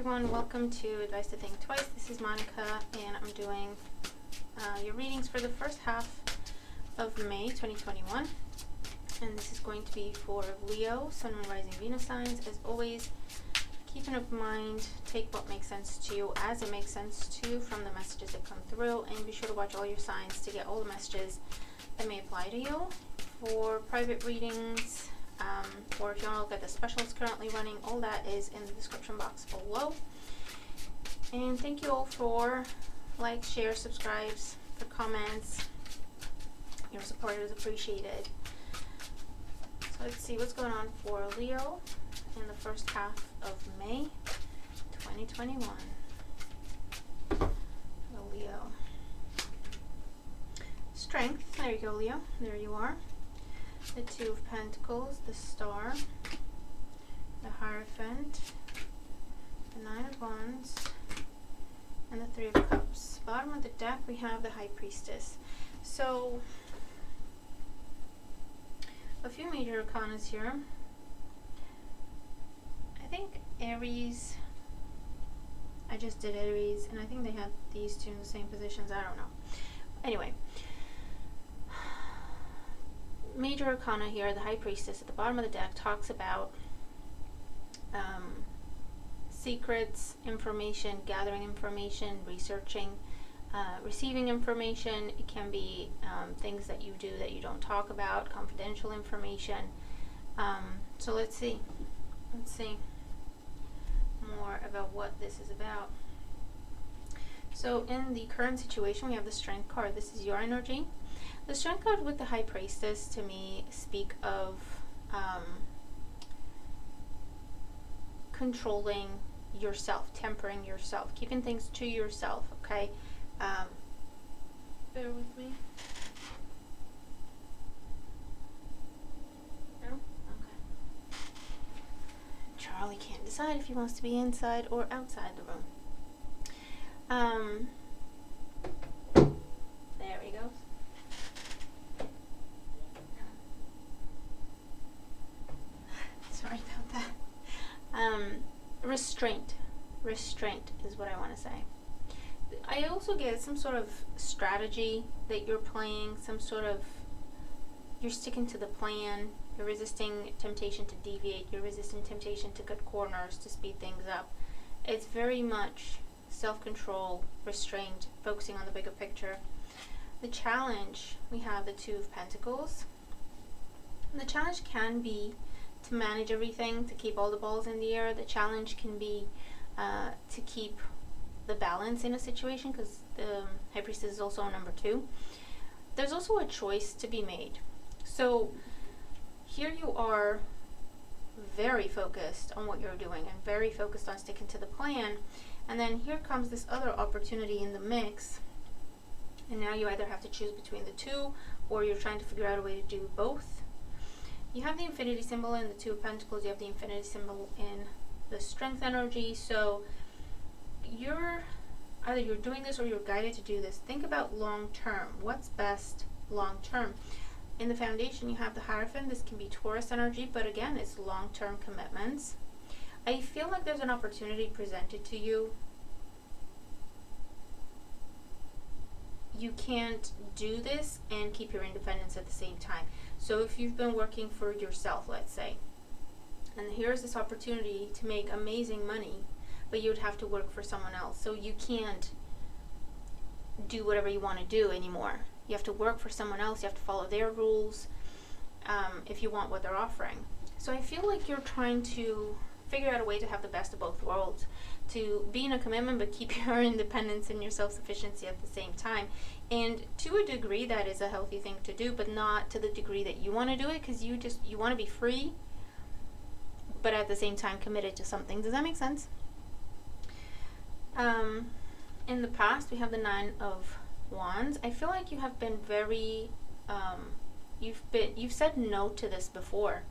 everyone, welcome to Advice to Think Twice. This is Monica and I'm doing your readings for the first half of May 2021, and this is going to be for Leo, Sun, Moon, Rising, Venus signs. As always, keep an open mind, take what makes sense to you as it makes sense to you from the messages that come through, and be sure to watch all your signs to get all the messages that may apply to you. For private readings, or if you want to look at the specials currently running, all that is in the description box below. And thank you all for likes, shares, subscribes, for comments. Your support is appreciated. So let's see what's going on for Leo in the first half of May 2021. Leo. Strength. There you go, Leo. There you are. The Two of Pentacles, the Star, the Hierophant, the Nine of Wands, and the Three of Cups. Bottom of the deck, we have the High Priestess. So, a few major arcanas here. I think Aries, I just did Aries, and I think they had these two in the same positions. I don't know. Anyway. Major arcana here, the High Priestess at the bottom of the deck talks about secrets, information, gathering information, researching, receiving information. It can be things that you do that you don't talk about, confidential information. So let's see more about what this is about. So in the current situation, we have the Strength card. This is your energy. The Strength card with the High Priestess, to me, speak of controlling yourself, tempering yourself, keeping things to yourself, okay? Bear with me. No? Okay. Charlie can't decide if he wants to be inside or outside the room. There he goes. Sorry about that. Restraint is what I want to say. I also get some sort of strategy that you're playing, you're sticking to the plan, you're resisting temptation to deviate, you're resisting temptation to cut corners, to speed things up. It's very much self-control, restraint, focusing on the bigger picture. The challenge, we have the Two of Pentacles. And the challenge can be to manage everything, to keep all the balls in the air. The challenge can be to keep the balance in a situation, because the High Priestess is also number 2. There's also a choice to be made. So here you are very focused on what you're doing and very focused on sticking to the plan, and then here comes this other opportunity in the mix, and now you either have to choose between the two, or you're trying to figure out a way to do both. You have the infinity symbol in the Two of Pentacles, you have the infinity symbol in the Strength energy, so either you're doing this or you're guided to do this. Think about long term. What's best long term? In the foundation, you have the Hierophant. This can be Taurus energy, but again, it's long term commitments. I feel like there's an opportunity presented to you. You can't do this and keep your independence at the same time. So if you've been working for yourself, let's say, and here's this opportunity to make amazing money, but you'd have to work for someone else. So you can't do whatever you want to do anymore. You have to work for someone else. You have to follow their rules if you want what they're offering. So I feel like you're trying to figure out a way to have the best of both worlds, to be in a commitment but keep your independence and your self-sufficiency at the same time. And to a degree, that is a healthy thing to do, but not to the degree that you want to do it, because you want to be free, but at the same time committed to something. Does that make sense? In the past, we have the Nine of Wands. I feel like you have been very, you've said no to this before,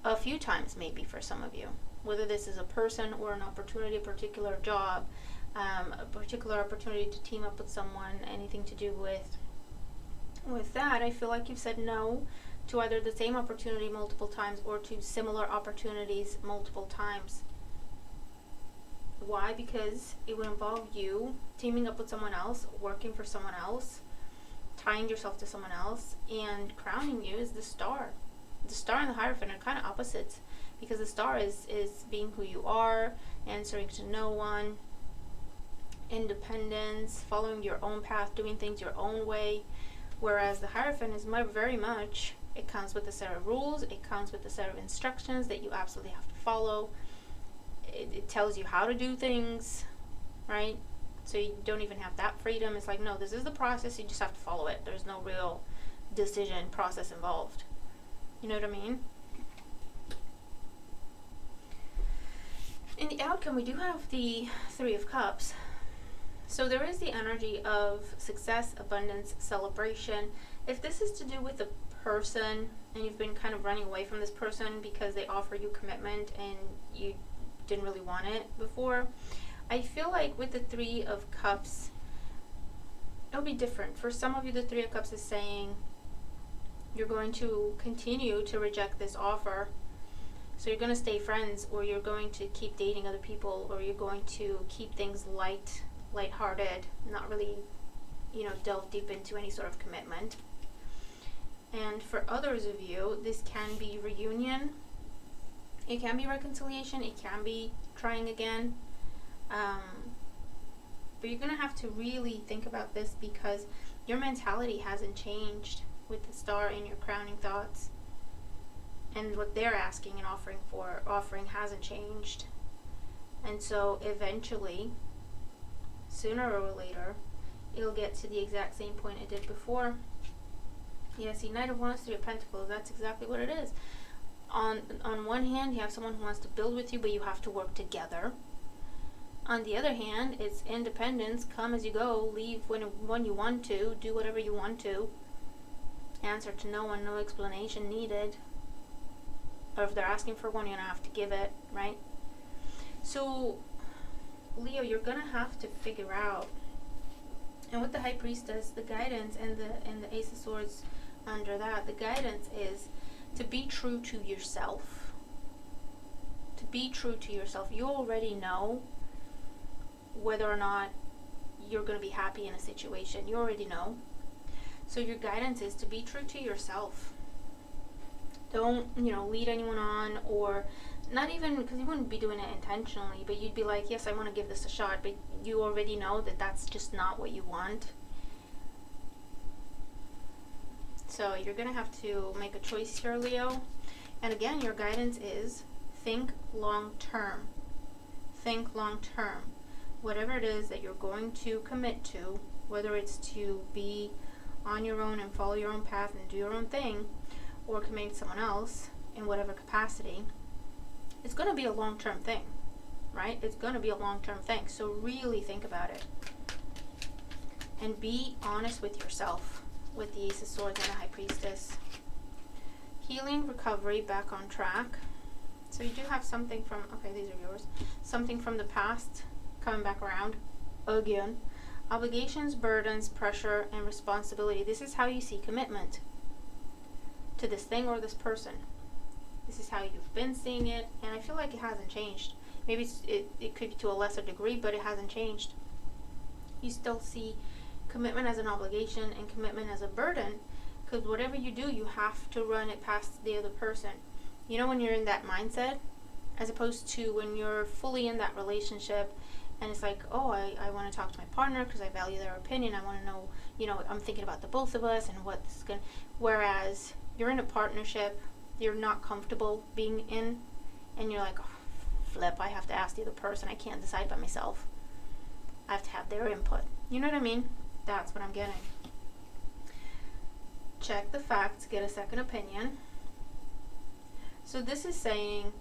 a few times maybe for some of you. Whether this is a person or an opportunity, a particular job, a particular opportunity to team up with someone, anything to do with that, I feel like you've said no to either the same opportunity multiple times or to similar opportunities multiple times. Why? Because it would involve you teaming up with someone else, working for someone else, tying yourself to someone else, and crowning you as the star. The star and the Hierophant are kind of opposites, because the star is being who you are, answering to no one, independence, following your own path, doing things your own way, whereas the Hierophant is very much, it comes with a set of rules, it comes with a set of instructions that you absolutely have to follow. It tells you how to do things, right? So you don't even have that freedom. It's like, no, this is the process, you just have to follow it. There's no real decision process involved. You know what I mean? In the outcome, we do have the Three of Cups. So there is the energy of success, abundance, celebration. If this is to do with a person and you've been kind of running away from this person because they offer you commitment and you didn't really want it before, I feel like with the Three of Cups, it'll be different. For some of you, the Three of Cups is saying you're going to continue to reject this offer. So you're going to stay friends, or you're going to keep dating other people, or you're going to keep things lighthearted, not really, delve deep into any sort of commitment. And for others of you, this can be reunion. It can be reconciliation. It can be trying again. But you're going to have to really think about this, because your mentality hasn't changed with the star in your crowning thoughts. And what they're asking and offering hasn't changed. And so eventually, sooner or later, it'll get to the exact same point it did before. Yeah, see, Knight of Wands, Three of Pentacles, that's exactly what it is. On one hand, you have someone who wants to build with you, but you have to work together. On the other hand, it's independence, come as you go, leave when you want to, do whatever you want to, answer to no one, no explanation needed. Or if they're asking for one, you're going to have to give it, right? So, Leo, you're going to have to figure out, and with the High Priestess, the guidance, and the Ace of Swords under that, the guidance is to be true to yourself. To be true to yourself. You already know whether or not you're going to be happy in a situation. You already know. So your guidance is to be true to yourself. Don't, lead anyone on, or not even, because you wouldn't be doing it intentionally, but you'd be like, yes, I want to give this a shot, but you already know that that's just not what you want. So you're going to have to make a choice here, Leo. And again, your guidance is think long term. Think long term. Whatever it is that you're going to commit to, whether it's to be on your own and follow your own path and do your own thing, or committing to someone else in whatever capacity, it's going to be a long-term thing, right? It's going to be a long-term thing. So really think about it. And be honest with yourself with the Ace of Swords and the High Priestess. Healing, recovery, back on track. So you do have something from, okay, these are yours. Something from the past coming back around again. Obligations, burdens, pressure, and responsibility. This is how you see commitment to this thing or this person. This is how you've been seeing it, and I feel like it hasn't changed. Maybe it could be to a lesser degree, but it hasn't changed. You still see commitment as an obligation and commitment as a burden, because whatever you do, you have to run it past the other person. You know, when you're in that mindset, as opposed to when you're fully in that relationship, and it's like, oh, I want to talk to my partner because I value their opinion. I want to know, I'm thinking about the both of us and what's going to... Whereas you're in a partnership, you're not comfortable being in, and you're like, oh, flip, I have to ask the other person. I can't decide by myself. I have to have their input. You know what I mean? That's what I'm getting. Check the facts, get a second opinion. So this is saying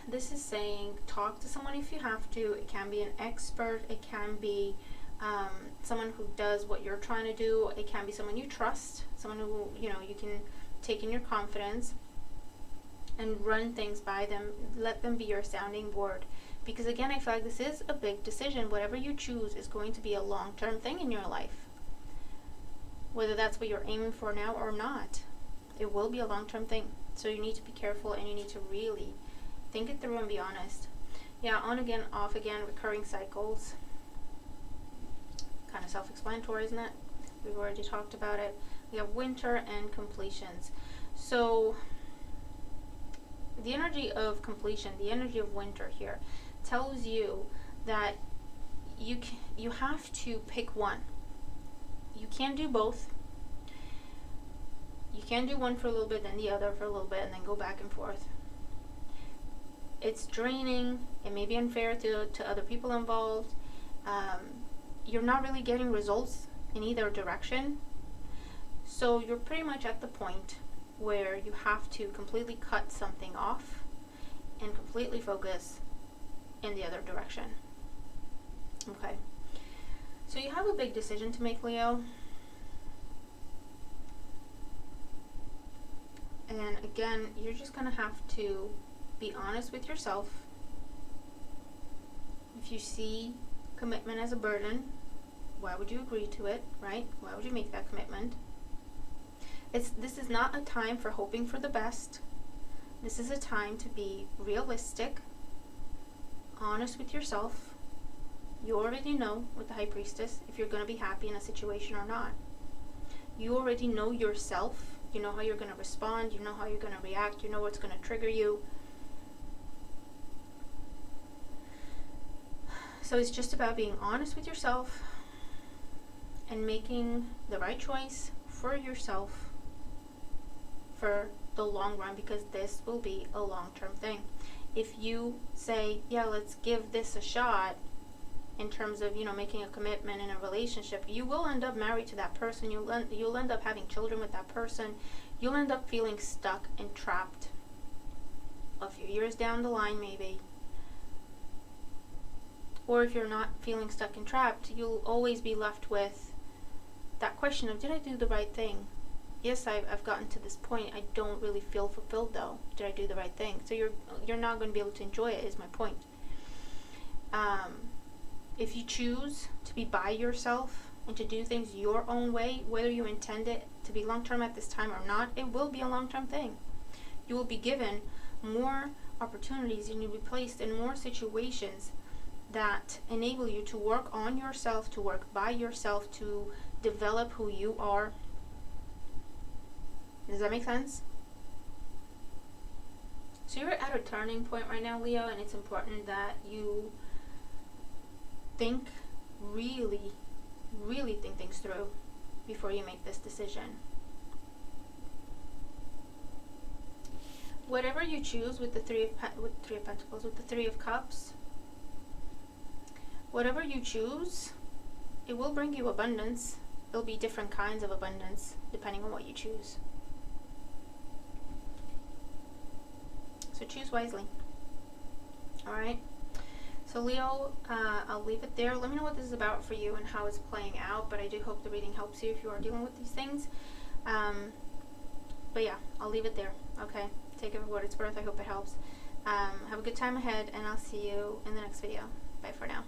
this is saying talk to someone if you have to. It can be an expert. It can be someone who does what you're trying to do. It can be someone you trust, someone who you can take in your confidence and run things by them. Let them be your sounding board, because again, I feel like this is a big decision. Whatever you choose is going to be a long-term thing in your life, whether that's what you're aiming for now or not. It will be a long-term thing. So you need to be careful, and you need to really think it through and be honest. Yeah, on again, off again, recurring cycles. Kind of self-explanatory, isn't it? We've already talked about it. We have winter and completions. So the energy of completion, the energy of winter here, tells you that you have to pick one. You can't do both. You can't do one for a little bit, then the other for a little bit, and then go back and forth. It's draining. It may be unfair to other people involved. You're not really getting results in either direction. So you're pretty much at the point where you have to completely cut something off and completely focus in the other direction. Okay. So you have a big decision to make, Leo. And again, you're just going to have to be honest with yourself. If you see commitment as a burden, why would you agree to it, right? Why would you make that commitment? This is not a time for hoping for the best. This is a time to be realistic, honest with yourself. You already know with the High Priestess if you're going to be happy in a situation or not. You already know yourself. You know how you're going to respond. You know how you're going to react. You know what's going to trigger you. So it's just about being honest with yourself and making the right choice for yourself for the long run, because this will be a long-term thing. If you say, yeah, let's give this a shot in terms of, making a commitment in a relationship, you will end up married to that person. You'll end up having children with that person. You'll end up feeling stuck and trapped a few years down the line, maybe. Or if you're not feeling stuck and trapped, you'll always be left with that question of, did I do the right thing? Yes, I've gotten to this point. I don't really feel fulfilled, though. Did I do the right thing? So you're not going to be able to enjoy it, is my point. If you choose to be by yourself and to do things your own way, whether you intend it to be long-term at this time or not, it will be a long-term thing. You will be given more opportunities and you'll be placed in more situations that enable you to work on yourself, to work by yourself, to develop who you are. Does that make sense? So you're at a turning point right now, Leo, and it's important that you really think things through before you make this decision. Whatever you choose with the Three of Pentacles, with the Three of Cups, whatever you choose, it will bring you abundance. There'll be different kinds of abundance depending on what you choose. So choose wisely. Alright? So Leo, I'll leave it there. Let me know what this is about for you and how it's playing out, but I do hope the reading helps you if you are dealing with these things. But yeah, I'll leave it there. Okay? Take it for what it's worth. I hope it helps. Have a good time ahead, and I'll see you in the next video. Bye for now.